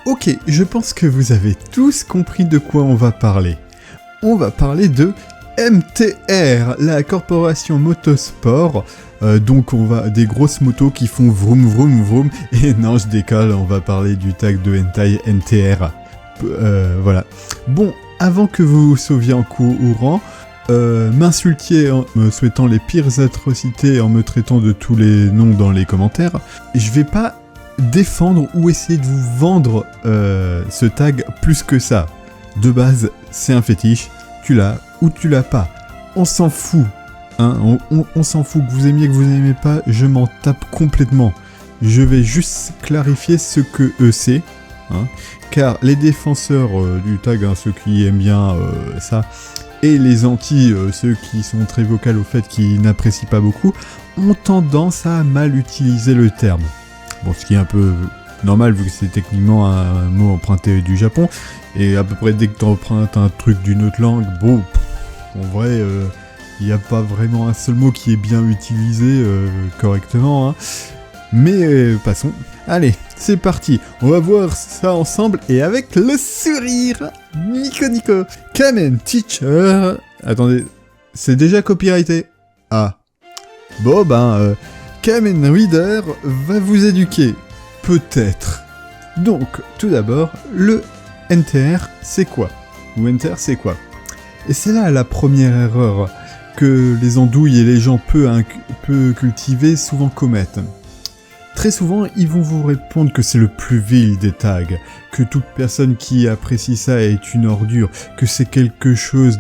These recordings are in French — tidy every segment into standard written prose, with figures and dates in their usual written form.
Ok, je pense que vous avez tous compris de quoi on va parler. On va parler de MTR, la corporation motosport. Donc on va des grosses motos qui font vroom vroom vroom. Et non, je décolle, on va parler du tag de hentai MTR. Voilà. Bon, avant que vous vous sauviez en courant, m'insultiez en me souhaitant les pires atrocités, en me traitant de tous les noms dans les commentaires, je vais pas défendre ou essayer de vous vendre ce tag plus que ça. De base, c'est un fétiche, tu l'as ou tu l'as pas. On s'en fout, hein, on s'en fout, que vous aimiez, que vous n'aimez pas, je m'en tape complètement. Je vais juste clarifier ce que c'est, hein, car les défenseurs du tag, hein, ceux qui aiment bien ça, et les anti, ceux qui sont très vocaux au fait qu'ils n'apprécient pas beaucoup, ont tendance à mal utiliser le terme. Bon, ce qui est un peu normal vu que c'est techniquement un mot emprunté du Japon, et à peu près dès que tu empruntes un truc d'une autre langue, bon, en vrai, il n'y a pas vraiment un seul mot qui est bien utilisé correctement, hein. Mais passons. Allez, c'est parti, on va voir ça ensemble et avec le sourire. Nico. Kamen Teacher. Attendez, c'est déjà copyrighté. Ah. Bon Kamen Reader va vous éduquer. Peut-être. Donc, tout d'abord, le NTR, c'est quoi? Ou NTR, c'est quoi? Et c'est là la première erreur que les andouilles et les gens peu cultivés souvent commettent. Très souvent, ils vont vous répondre que c'est le plus vil des tags, que toute personne qui apprécie ça est une ordure, que c'est quelque chose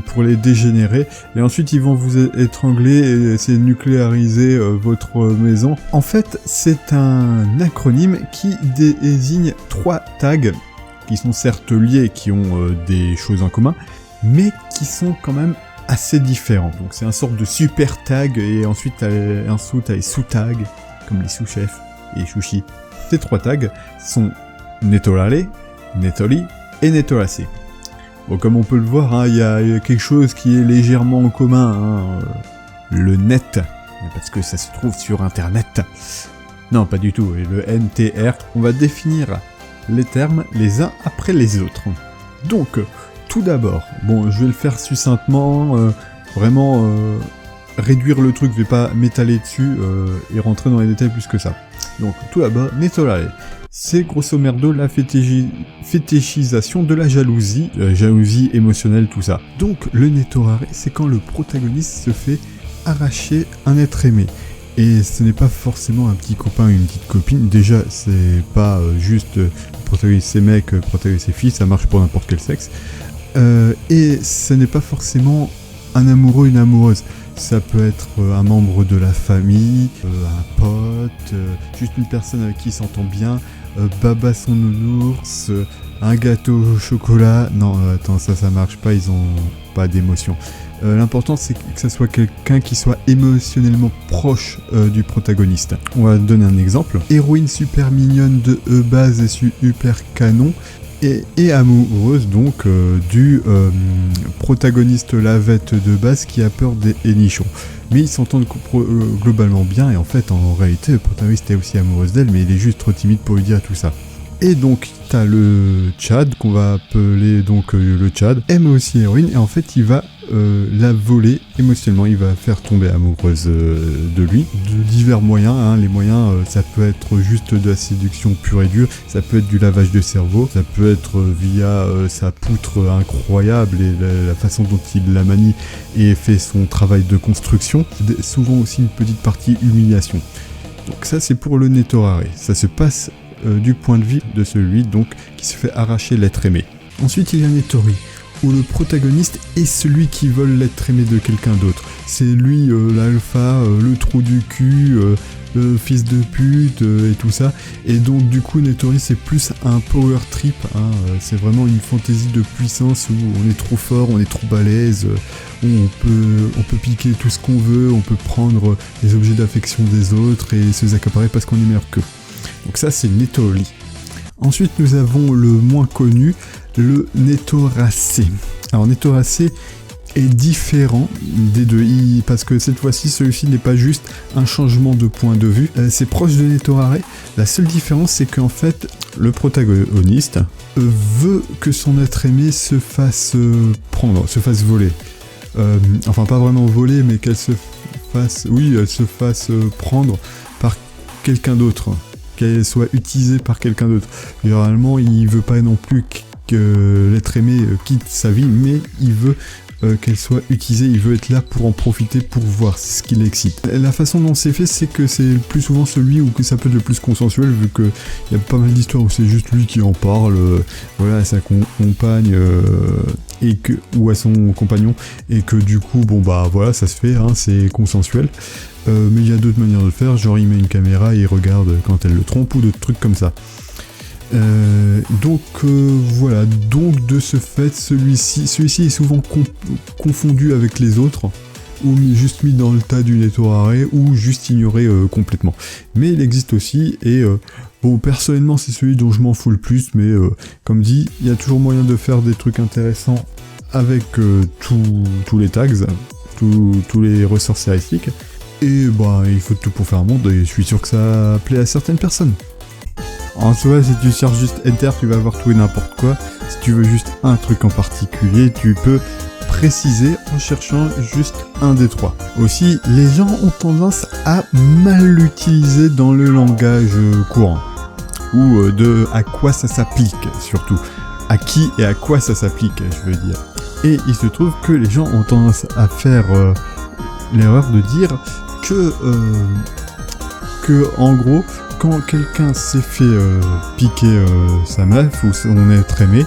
pour les dégénérer, et ensuite ils vont vous étrangler et essayer de nucléariser votre maison. En fait, c'est un acronyme qui désigne 3 tags, qui sont certes liés, qui ont des choses en commun, mais qui sont quand même assez différents. Donc c'est un sorte de super tag, et ensuite t'as les sous-tags, comme les sous-chefs et les sushis. Ces 3 tags sont Netorare, Netori et Netorase. Bon, comme on peut le voir, hein, y a quelque chose qui est légèrement en commun, hein, le net, parce que ça se trouve sur internet. Non, pas du tout, et le NTR, on va définir les termes les uns après les autres. Donc, tout d'abord, bon, je vais le faire succinctement, vraiment réduire le truc, je vais pas m'étaler dessus et rentrer dans les détails plus que ça. Donc tout d'abord, Netorare, c'est grosso merdo la fétichisation de la jalousie émotionnelle, tout ça. Donc le Netorare, c'est quand le protagoniste se fait arracher un être aimé. Et ce n'est pas forcément un petit copain ou une petite copine, déjà c'est pas juste le protagoniste c'est mec, le protagoniste c'est fille, ça marche pour n'importe quel sexe. Et ce n'est pas forcément un amoureux, une amoureuse. Ça peut être un membre de la famille, un pote, juste une personne avec qui il s'entend bien, baba son nounours, un gâteau au chocolat. Non, attends, ça marche pas, ils ont pas d'émotion. L'important c'est que ça soit quelqu'un qui soit émotionnellement proche du protagoniste. On va donner un exemple. Héroïne super mignonne de E-base et super canon. Et amoureuse donc du protagoniste lavette de base qui a peur des nichons. Mais ils s'entendent globalement bien, et en fait en réalité le protagoniste est aussi amoureuse d'elle, mais il est juste trop timide pour lui dire tout ça. Et donc t'as le Chad qu'on va appeler donc le Chad, aime aussi l'héroïne, et en fait il va la voler émotionnellement, il va faire tomber amoureuse de lui, de divers moyens, hein. Les moyens ça peut être juste de la séduction pure et dure, ça peut être du lavage de cerveau, ça peut être via sa poutre incroyable et la façon dont il la manie et fait son travail de construction, souvent aussi une petite partie humiliation. Donc ça c'est pour le Netorare, ça se passe du point de vue de celui donc qui se fait arracher l'être aimé. Ensuite il y a Netori, où le protagoniste est celui qui vole l'être aimé de quelqu'un d'autre. C'est lui l'alpha, le trou du cul, le fils de pute et tout ça. Et donc du coup Netori c'est plus un power trip, hein, c'est vraiment une fantaisie de puissance où on est trop fort, on est trop balèze, où on peut piquer tout ce qu'on veut, on peut prendre les objets d'affection des autres et se les accaparer parce qu'on est meilleur qu'eux. Donc ça c'est Netori. Ensuite nous avons le moins connu, le Netorase. Alors Netorase, est différent des deux, parce que cette fois-ci, celui-ci n'est pas juste un changement de point de vue, c'est proche de Netorare. La seule différence, c'est qu'en fait, le protagoniste veut que son être aimé se fasse prendre, se fasse voler. Enfin, pas vraiment voler, mais qu'elle se fasse prendre par quelqu'un d'autre, qu'elle soit utilisée par quelqu'un d'autre. Généralement, il veut pas non plus que l'être aimé quitte sa vie, mais il veut qu'elle soit utilisée, il veut être là pour en profiter, pour voir ce qui l'excite. La façon dont c'est fait, c'est que c'est plus souvent celui où que ça peut être le plus consensuel, vu que il y a pas mal d'histoires où c'est juste lui qui en parle, voilà, à sa compagne, ou à son compagnon, et que du coup, bon bah voilà, ça se fait, hein, c'est consensuel. Mais il y a d'autres manières de le faire, genre il met une caméra et il regarde quand elle le trompe, ou d'autres trucs comme ça. Voilà, donc de ce fait, celui-ci est souvent confondu avec les autres, ou juste mis dans le tas du Netorare, ou juste ignoré complètement. Mais il existe aussi, et bon, personnellement c'est celui dont je m'en fous le plus, mais comme dit, il y a toujours moyen de faire des trucs intéressants avec tous les tags, tous les ressorts scénaristiques, et bah il faut tout pour faire un monde, et je suis sûr que ça plaît à certaines personnes. En soi, si tu cherches juste Enter, tu vas avoir tout et n'importe quoi. Si tu veux juste un truc en particulier, tu peux préciser en cherchant juste un des trois. Aussi, les gens ont tendance à mal l'utiliser dans le langage courant. Ou de à quoi ça s'applique, surtout. À qui et à quoi ça s'applique, je veux dire. Et il se trouve que les gens ont tendance à faire l'erreur de dire que en gros, quand quelqu'un s'est fait piquer sa meuf ou son être aimé,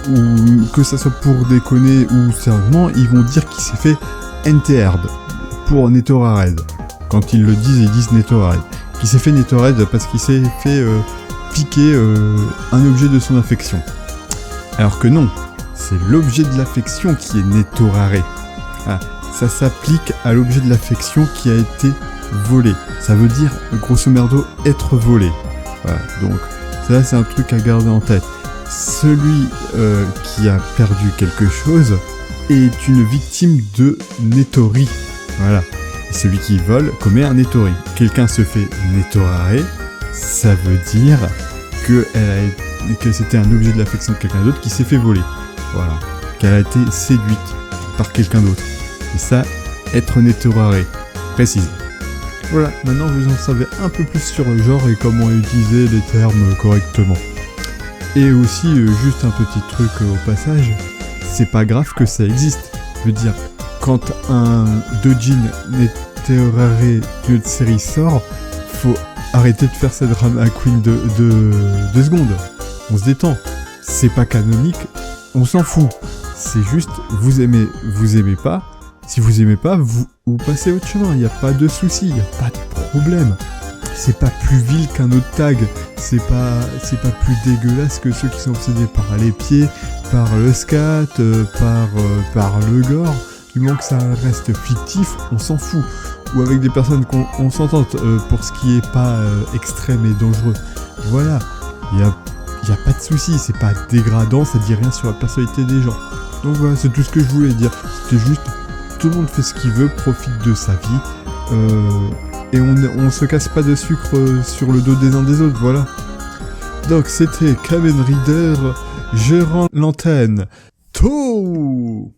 ou que ça soit pour déconner ou sérieusement, ils vont dire qu'il s'est fait entered pour Netorared. Quand ils le disent, ils disent Netorared. Qu'il s'est fait Netorared parce qu'il s'est fait piquer un objet de son affection. Alors que non, c'est l'objet de l'affection qui est Netorare. Ah, ça s'applique à l'objet de l'affection qui a été volé. Ça veut dire, grosso merdo, être volé. Voilà, donc ça c'est un truc à garder en tête. Celui qui a perdu quelque chose est une victime de Netori. Voilà. Et celui qui vole commet un Netori. Quelqu'un se fait Netorare, ça veut dire que c'était un objet de l'affection de quelqu'un d'autre qui s'est fait voler. Voilà. Qu'elle a été séduite par quelqu'un d'autre. Et ça, être Netorare. Précise. Voilà, maintenant vous en savez un peu plus sur le genre et comment utiliser les termes correctement. Et aussi, juste un petit truc au passage, c'est pas grave que ça existe. Je veux dire, quand un Dojin Netorare d'une série sort, faut arrêter de faire cette drama queen de 2 secondes. On se détend. C'est pas canonique, on s'en fout. C'est juste, vous aimez pas. Si vous aimez pas, vous passez votre chemin, il n'y a pas de souci, il n'y a pas de problème. C'est pas plus vil qu'un autre tag, c'est pas plus dégueulasse que ceux qui sont obsédés par les pieds, par le scat, par le gore. Du moment que ça reste fictif, on s'en fout. Ou avec des personnes qu'on s'entende pour ce qui est pas extrême et dangereux. Voilà, il y a pas de souci, c'est pas dégradant, ça dit rien sur la personnalité des gens. Donc voilà, c'est tout ce que je voulais dire. C'était juste... Tout le monde fait ce qu'il veut, profite de sa vie, et on se casse pas de sucre sur le dos des uns des autres, voilà. Donc c'était Kamen Rider, je rends l'antenne. Tôt.